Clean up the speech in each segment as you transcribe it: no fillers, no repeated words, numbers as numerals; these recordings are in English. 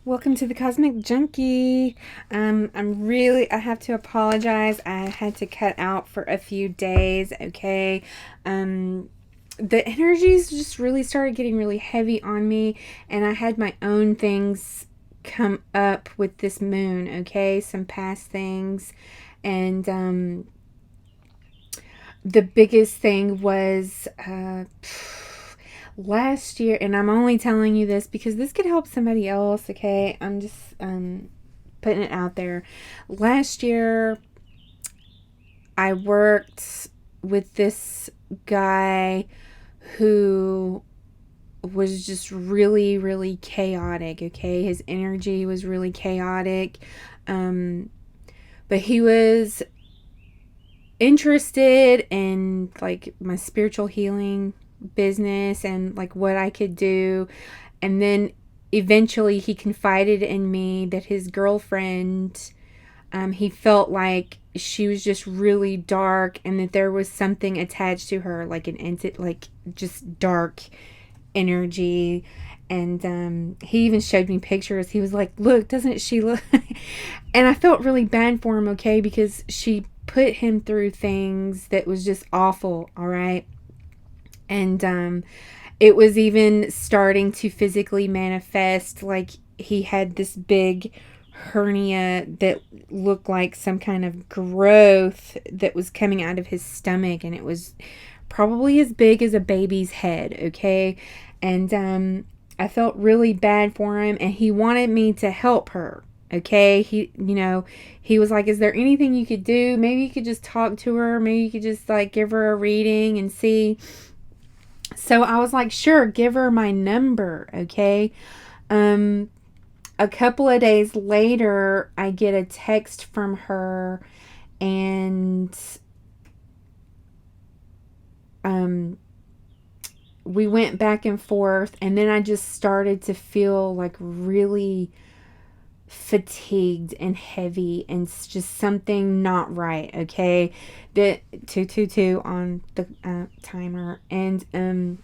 Welcome to the Cosmic Junkie. I have to apologize. I had to cut out for a few days, okay? The energies just really started getting really heavy on me, and I had my own things come up with this moon, okay? Some past things. And the biggest thing was last year, and I'm only telling you this because this could help somebody else, okay? I'm just putting it out there. Last year, I worked with this guy who was just really, really chaotic, okay? His energy was really chaotic. But he was interested in like my spiritual healing business and like what I could do. And then eventually he confided in me that his girlfriend, he felt like she was just really dark and that there was something attached to her, like an entity, like just dark energy. And he even showed me pictures. He was like, look, doesn't she look? And I felt really bad for him, okay, because she put him through things that was just awful, all right? And it was even starting to physically manifest. Like he had this big hernia that looked like some kind of growth that was coming out of his stomach, and it was probably as big as a baby's head, okay? And I felt really bad for him, and he wanted me to help her, okay? He was like, is there anything you could do? Maybe you could just talk to her. Maybe you could just like give her a reading and see. So I was like, sure, give her my number, okay? A couple of days later, I get a text from her, and we went back and forth, and then I just started to feel like really fatigued and heavy and just something not right, okay? The 222 on the timer. And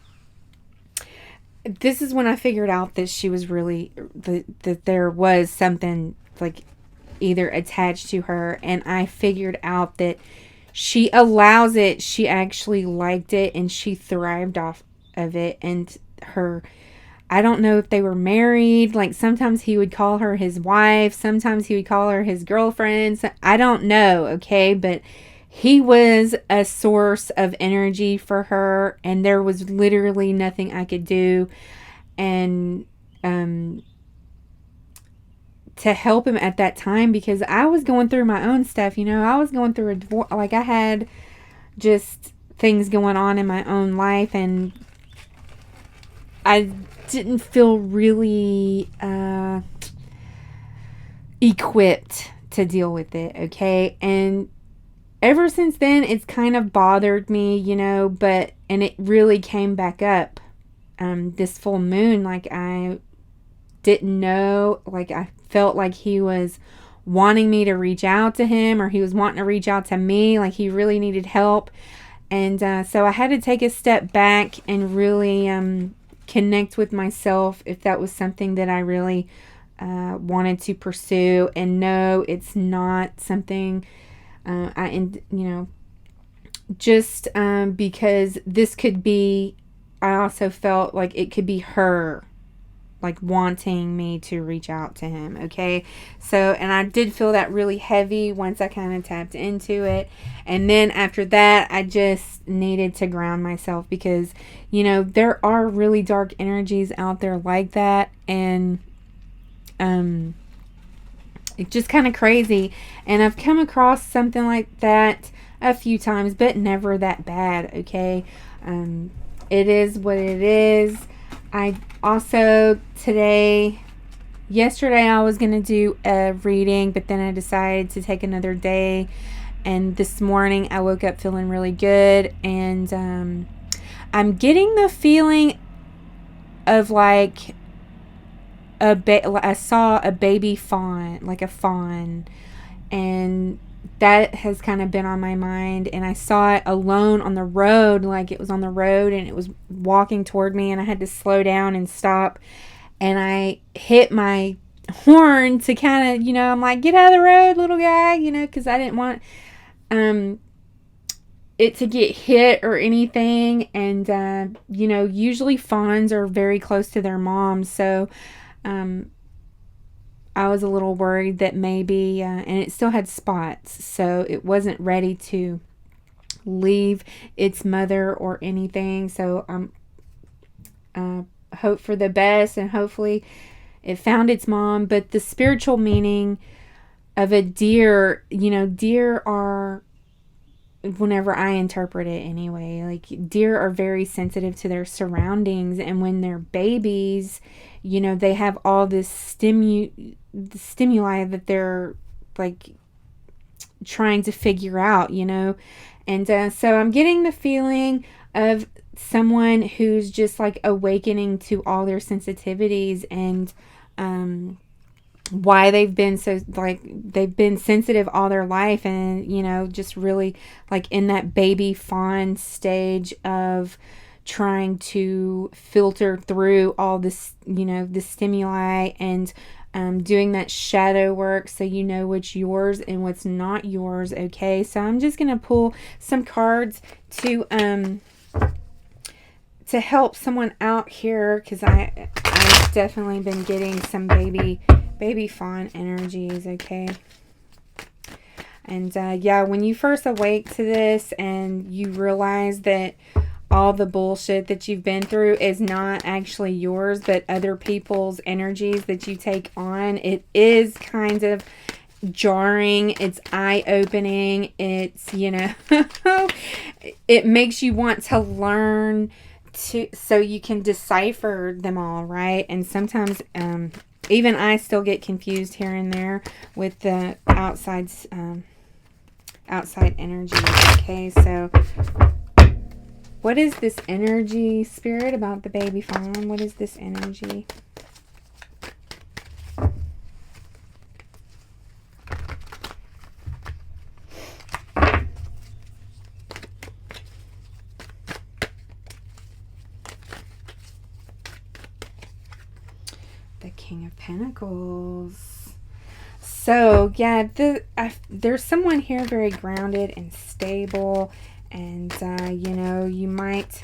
this is when I figured out that she was really that there was something like either attached to her, and I figured out that she allows it. She actually liked it, and she thrived off of it. And I don't know if they were married. Like sometimes he would call her his wife, sometimes he would call her his girlfriend. I don't know, okay? But he was a source of energy for her, and there was literally nothing I could do. And to help him at that time, because I was going through my own stuff, I was going through a divorce. Like I had just things going on in my own life, and I didn't feel really equipped to deal with it, okay? And ever since then, it's kind of bothered me, and it really came back up this full moon. Like I didn't know, like I felt like he was wanting me to reach out to him, or he was wanting to reach out to me, like he really needed help. And so I had to take a step back and really connect with myself if that was something that I really wanted to pursue. And no, it's not something just because this could be, I also felt like it could be her like wanting me to reach out to him, okay? So, and I did feel that really heavy once I kind of tapped into it. And then after that, I just needed to ground myself, because there are really dark energies out there like that. And it's just kind of crazy. And I've come across something like that a few times, but never that bad, okay? It is what it is. I also yesterday I was going to do a reading, but then I decided to take another day. And this morning I woke up feeling really good. And I'm getting the feeling of like I saw a baby fawn, like a fawn. And that has kind of been on my mind. And I saw it alone on the road, like it was on the road and it was walking toward me, and I had to slow down and stop. And I hit my horn to kind of, I'm like, get out of the road, little guy, because I didn't want it to get hit or anything. And, usually fawns are very close to their moms. So I was a little worried that maybe, and it still had spots. So it wasn't ready to leave its mother or anything. So hope for the best, and hopefully it found its mom. But the spiritual meaning of a deer, deer are, whenever I interpret it anyway, like deer are very sensitive to their surroundings, and when they're babies, they have all this stimuli that they're like trying to figure out, and so I'm getting the feeling of someone who's just like awakening to all their sensitivities, and why they've been so, like, they've been sensitive all their life, and just really like in that baby fawn stage of trying to filter through all this, the stimuli, and doing that shadow work so you know what's yours and what's not yours. Okay, so I'm just gonna pull some cards to help someone out here, because I've definitely been getting some baby fawn energies. Okay, and yeah, when you first awake to this and you realize that all the bullshit that you've been through is not actually yours, but other people's energies that you take on, it is kind of jarring. It's eye-opening. It's, it makes you want to learn so you can decipher them all, right? And sometimes even I still get confused here and there with the outside energy. Okay, so what is this energy, Spirit, about the baby fawn? What is this energy? The King of Pentacles. So, yeah, there's someone here very grounded and stable. And, you might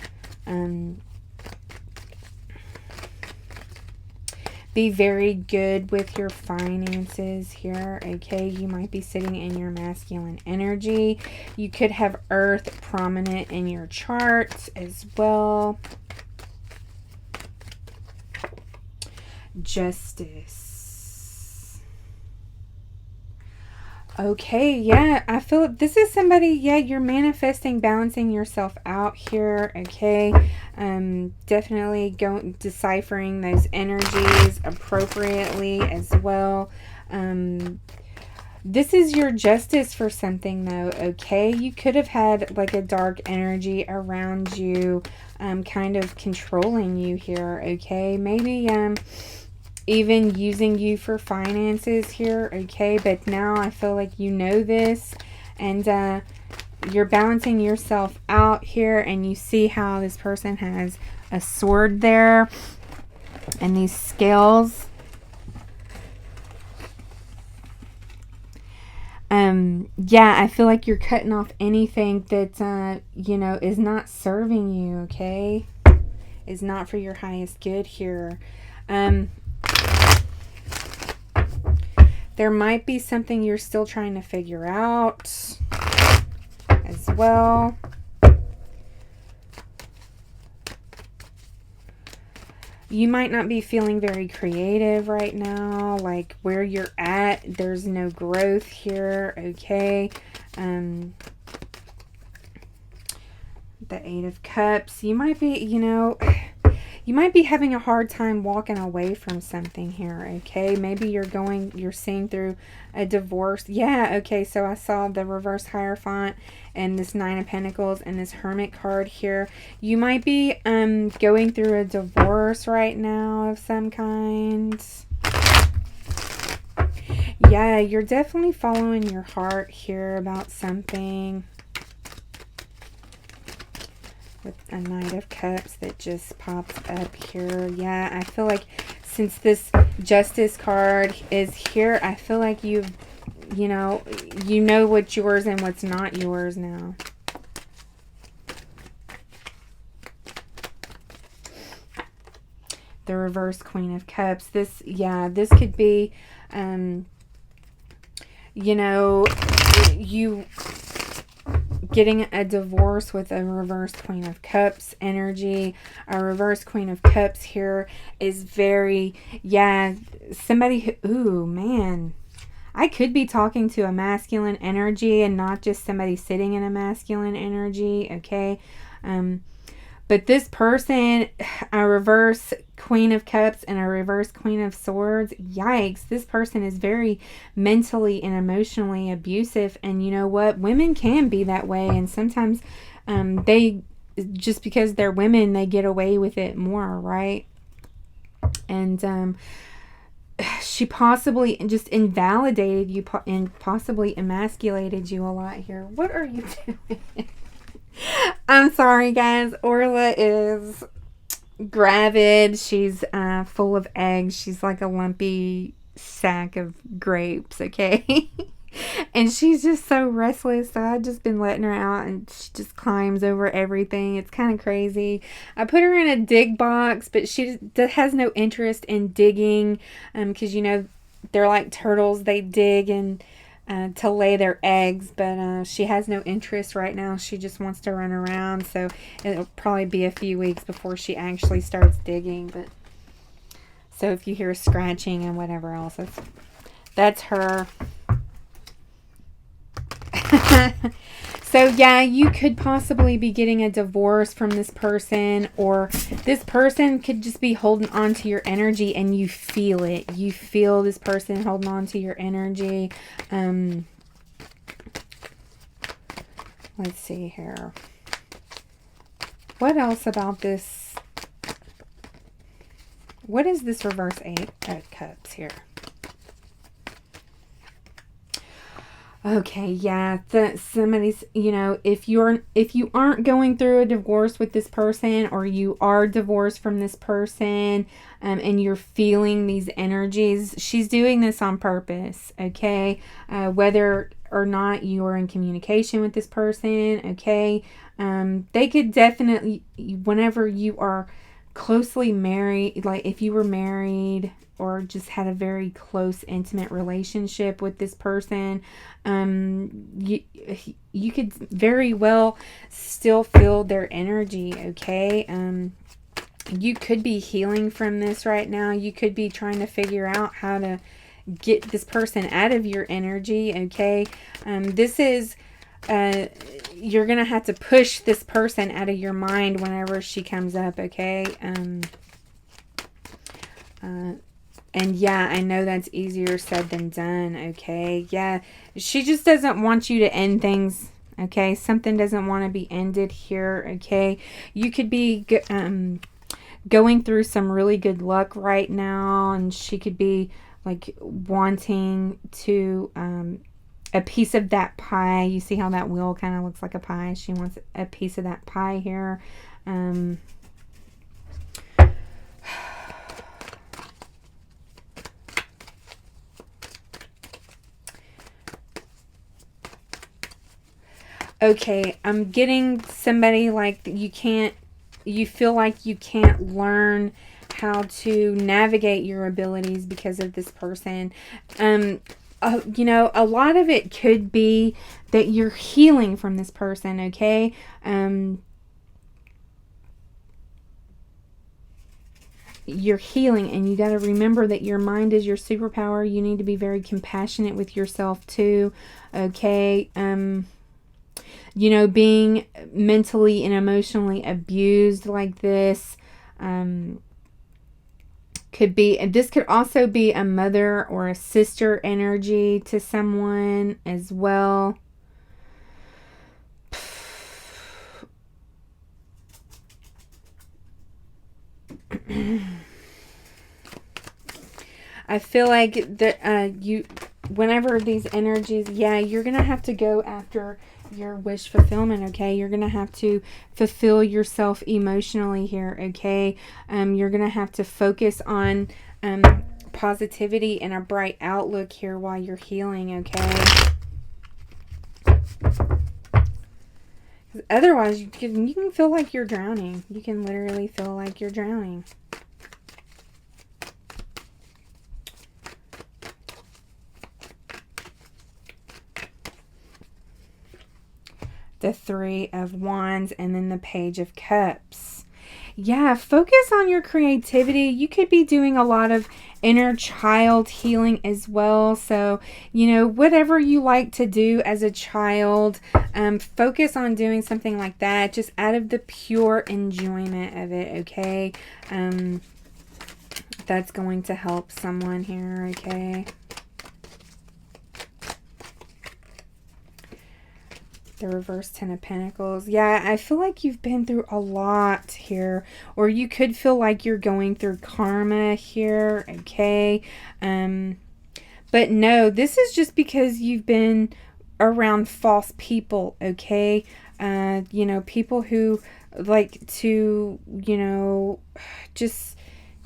be very good with your finances here. Okay, you might be sitting in your masculine energy. You could have Earth prominent in your chart as well. Justice. Okay, yeah, I feel this is somebody, yeah, you're manifesting, balancing yourself out here. Okay, definitely deciphering those energies appropriately as well. This is your justice for something, though. Okay, you could have had like a dark energy around you, kind of controlling you here. Okay, maybe even using you for finances here. Okay, but now I feel like you know this, and you're balancing yourself out here, and you see how this person has a sword there and these scales. Yeah, I feel like you're cutting off anything that is not serving you. Okay, is not for your highest good here. There might be something you're still trying to figure out as well. You might not be feeling very creative right now, like where you're at, there's no growth here. Okay. The Eight of Cups. You might be, you might be having a hard time walking away from something here. Okay, maybe you're seeing through a divorce. Yeah, okay, so I saw the reverse Hierophant and this Nine of Pentacles and this Hermit card here. You might be going through a divorce right now of some kind. Yeah, you're definitely following your heart here about something. With a Knight of Cups that just pops up here. Yeah, I feel like since this Justice card is here, I feel like you know what's yours and what's not yours now. The reverse Queen of Cups. This could be, you getting a divorce with a reverse Queen of Cups energy. A reverse Queen of Cups here is very, somebody who, ooh, man. I could be talking to a masculine energy and not just somebody sitting in a masculine energy, okay? But this person, a reverse Queen of Cups and a reverse Queen of Swords, yikes, this person is very mentally and emotionally abusive. And you know what? Women can be that way. And sometimes they, just because they're women, they get away with it more, right? And she possibly just invalidated you and possibly emasculated you a lot here. What are you doing? I'm sorry, guys. Orla is gravid. She's full of eggs. She's like a lumpy sack of grapes, okay? And she's just so restless. So I've just been letting her out and she just climbs over everything. It's kind of crazy. I put her in a dig box, but she has no interest in digging because, they're like turtles. They dig and to lay their eggs, but she has no interest right now. She just wants to run around, so it'll probably be a few weeks before she actually starts digging. But so if you hear scratching and whatever else, that's her. So yeah, you could possibly be getting a divorce from this person, or this person could just be holding on to your energy and you feel it. You feel this person holding on to your energy. Let's see here. What else about this? What is this reverse 8 of Cups here? Okay, yeah, somebody's, if you aren't going through a divorce with this person, or you are divorced from this person, and you're feeling these energies, she's doing this on purpose, okay? Whether or not you are in communication with this person, okay? They could definitely, whenever you are closely married, like if you were married or just had a very close, intimate relationship with this person, you could very well still feel their energy, okay? You could be healing from this right now. You could be trying to figure out how to get this person out of your energy, okay? This is, you're going to have to push this person out of your mind whenever she comes up, okay? And yeah, I know that's easier said than done, okay? Yeah, she just doesn't want you to end things, okay? Something doesn't want to be ended here, okay? You could be going through some really good luck right now, and she could be like wanting to a piece of that pie. You see how that wheel kind of looks like a pie? She wants a piece of that pie here. Okay, I'm getting somebody like you feel like you can't learn how to navigate your abilities because of this person. A lot of it could be that you're healing from this person, okay? You're healing, and you got to remember that your mind is your superpower. You need to be very compassionate with yourself too, okay? Being mentally and emotionally abused like this could be, and this could also be a mother or a sister energy to someone as well. I feel like that whenever these energies, yeah, you're going to have to go after your wish fulfillment, okay? You're going to have to fulfill yourself emotionally here, okay? You're going to have to focus on positivity and a bright outlook here while you're healing, okay? Otherwise, you can feel like you're drowning. You can literally feel like you're drowning. The Three of Wands, and then the Page of Cups. Yeah, focus on your creativity. You could be doing a lot of inner child healing as well. So, whatever you like to do as a child, focus on doing something like that, just out of the pure enjoyment of it, okay? That's going to help someone here, okay? The reverse Ten of Pentacles. Yeah, I feel like you've been through a lot here. Or you could feel like you're going through karma here. Okay. But no, this is just because you've been around false people. Okay. People who like to, just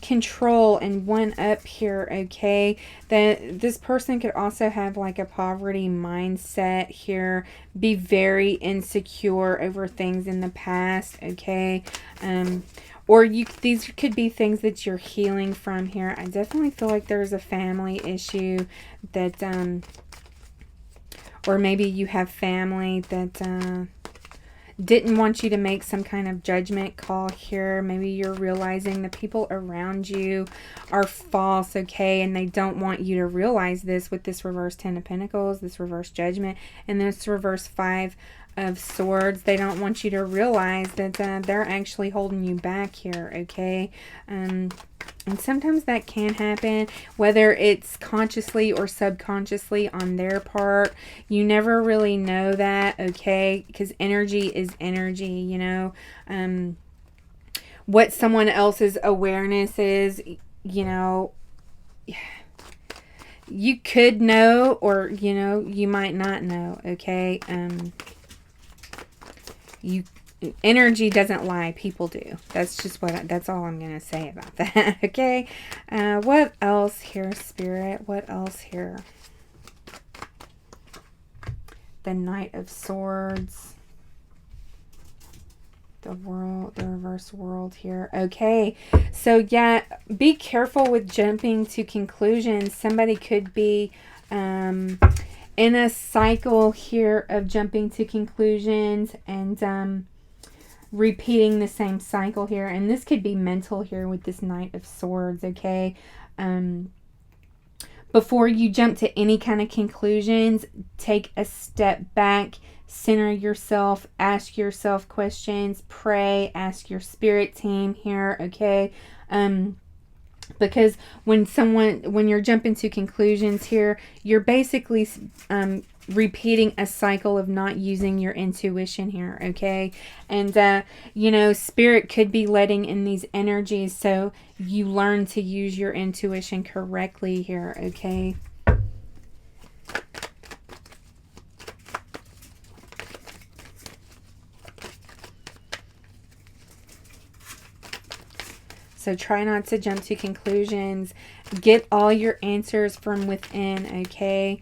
control and one up here, okay? That this person could also have like a poverty mindset here, be very insecure over things in the past, okay? Or these could be things that you're healing from here. I definitely feel like there's a family issue that or maybe you have family that didn't want you to make some kind of judgment call here. Maybe you're realizing the people around you are false, okay? And they don't want you to realize this with this reverse Ten of Pentacles, this reverse Judgment, and this reverse Five of Swords. They don't want you to realize that they're actually holding you back here, okay? And sometimes that can happen, whether it's consciously or subconsciously on their part. You never really know that, okay? Because energy is energy, what someone else's awareness is, you could know, or, you might not know, okay? Energy doesn't lie, people do. That's all I'm going to say about that, okay? What else here, Spirit? What else here? The Knight of Swords. The reverse world here. Okay, so yeah, be careful with jumping to conclusions. Somebody could be in a cycle here of jumping to conclusions and repeating the same cycle here. And this could be mental here with this Knight of Swords, okay? Before you jump to any kind of conclusions, take a step back, center yourself, ask yourself questions, pray, ask your spirit team here, okay? Because when you're jumping to conclusions here, you're basically repeating a cycle of not using your intuition here, okay? And Spirit could be letting in these energies so you learn to use your intuition correctly here, okay? So try not to jump to conclusions. Get all your answers from within, okay?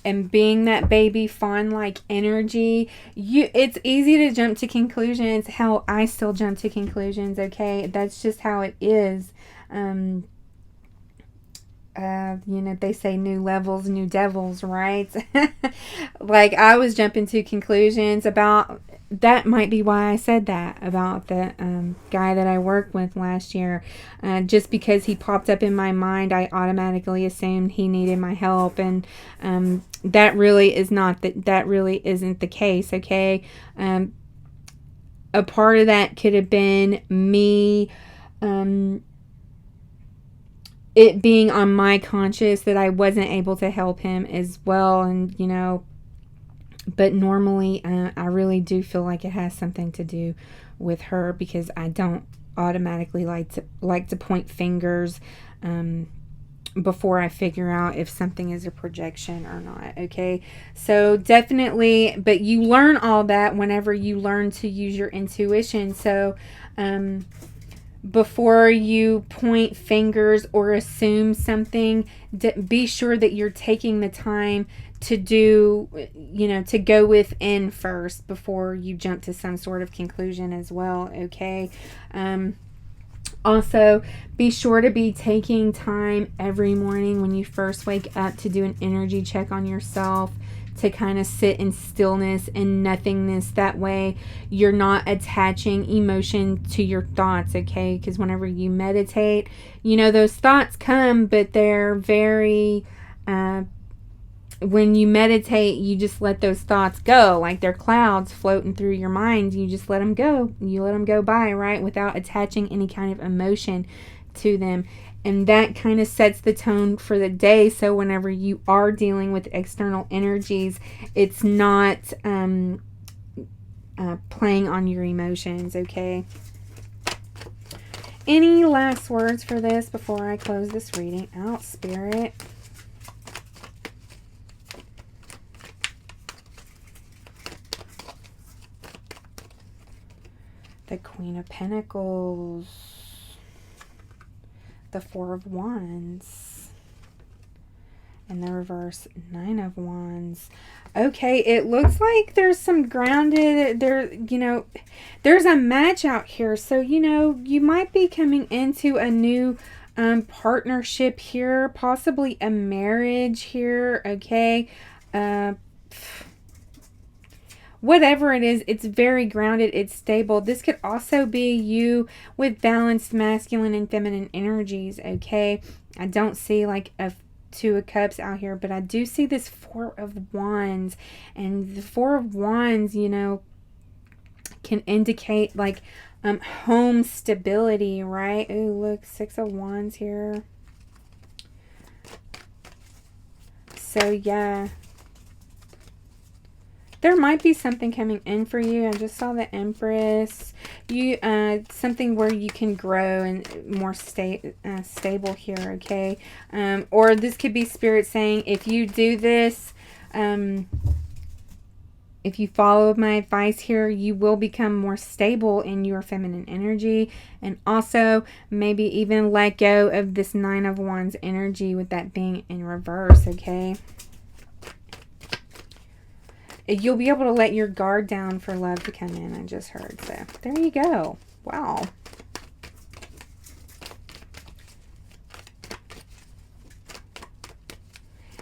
And being that baby fawn-like energy, it's easy to jump to conclusions. Hell, I still jump to conclusions, okay? That's just how it is. They say new levels, new devils, right? Like, I was jumping to conclusions about... That might be why I said that about the guy that I worked with last year. Just because he popped up in my mind, I automatically assumed he needed my help, and that really is not that really isn't the case. Okay, a part of that could have been me, it being on my conscience that I wasn't able to help him as well, and But normally, I really do feel like it has something to do with her, because I don't automatically like to point fingers before I figure out if something is a projection or not. Okay. So definitely, but you learn all that whenever you learn to use your intuition. So, before you point fingers or assume something, be sure that you're taking the time to do, to go within first before you jump to some sort of conclusion as well. Okay. Also, be sure to be taking time every morning when you first wake up to do an energy check on yourself, to kind of sit in stillness and nothingness. That way you're not attaching emotion to your thoughts, okay? Because whenever you meditate, those thoughts come, but they're very when you meditate, you just let those thoughts go, like they're clouds floating through your mind. You just let them go. You let them go by, right? Without attaching any kind of emotion to them. And that kind of sets the tone for the day. So whenever you are dealing with external energies, it's not playing on your emotions, okay? Any last words for this before I close this reading out, Spirit? The Queen of Pentacles, the Four of Wands, and the reverse Nine of Wands. Okay, it looks like there's some grounded, there's a match out here. So, you might be coming into a new partnership here, possibly a marriage here, okay? Whatever it is, it's very grounded, it's stable. This could also be you with balanced masculine and feminine energies, okay? I don't see like a Two of Cups out here, but I do see this Four of Wands. And the Four of Wands, can indicate like home stability, right? Oh, look, Six of Wands here. So, yeah. There might be something coming in for you. I just saw the Empress. Something where you can grow and more stable here, okay? Or this could be Spirit saying, if you do this, if you follow my advice here, you will become more stable in your feminine energy. And also, maybe even let go of this Nine of Wands energy with that being in reverse, okay? You'll be able to let your guard down for love to come in, I just heard. So, there you go. Wow.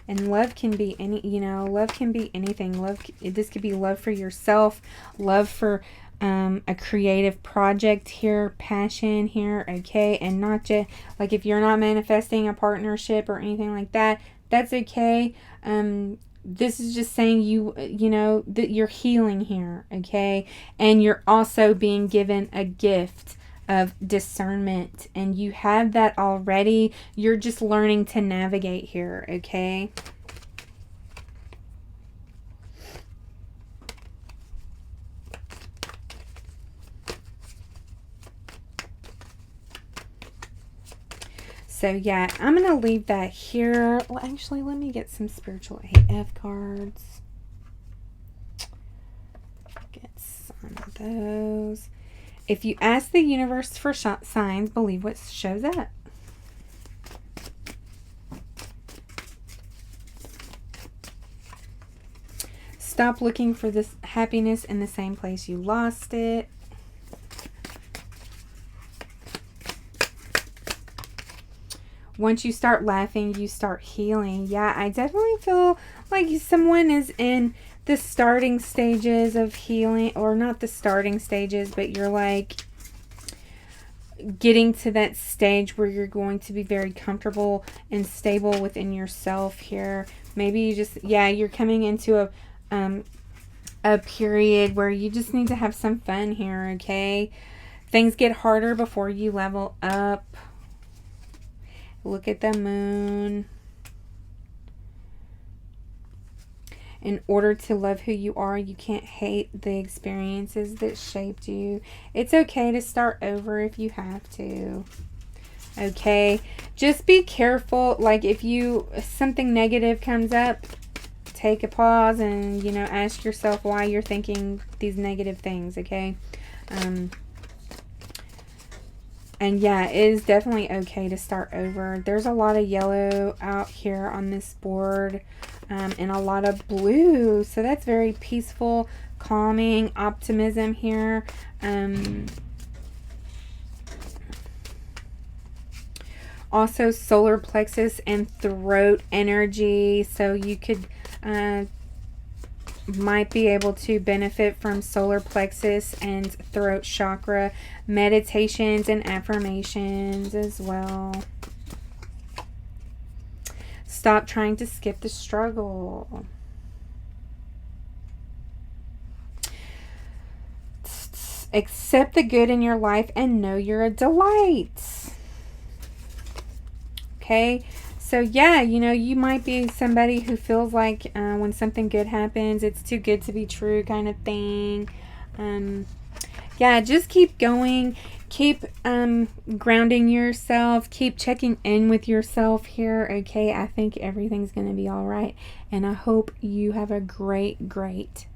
And love can be love can be anything. This could be love for yourself, love for a creative project here, passion here, okay? And not just, like, if you're not manifesting a partnership or anything like that, that's okay. This is just saying that you're healing here, okay? And you're also being given a gift of discernment, and you have that already. You're just learning to navigate here, okay? So, yeah, I'm going to leave that here. Well, actually, let me get some spiritual AF cards. Get some of those. If you ask the universe for signs, believe what shows up. Stop looking for this happiness in the same place you lost it. Once you start laughing, you start healing. Yeah, I definitely feel like someone is in the starting stages of healing, or not the starting stages, but you're like getting to that stage where you're going to be very comfortable and stable within yourself here. Maybe you just, you're coming into a period where you just need to have some fun here, okay? Things get harder before you level up. Look at the moon. In order to love who you are, you can't hate the experiences that shaped you. It's okay to start over if you have to. Okay? just be careful. Like if something negative comes up, take a pause and, you know, ask yourself why you're thinking these negative things, okay? And yeah, it is definitely okay to start over. There's a lot of yellow out here on this board, and a lot of blue. So that's very peaceful, calming, optimism here. Also solar plexus and throat energy. So you could might be able to benefit from solar plexus and throat chakra meditations and affirmations as well. Stop trying to skip the struggle. Accept the good in your life and know you're a delight. Okay, so yeah, you know, you might be somebody who feels like when something good happens, it's too good to be true kind of thing. Yeah, just keep going. Keep grounding yourself. Keep checking in with yourself here, okay? I think everything's going to be all right. And I hope you have a great, great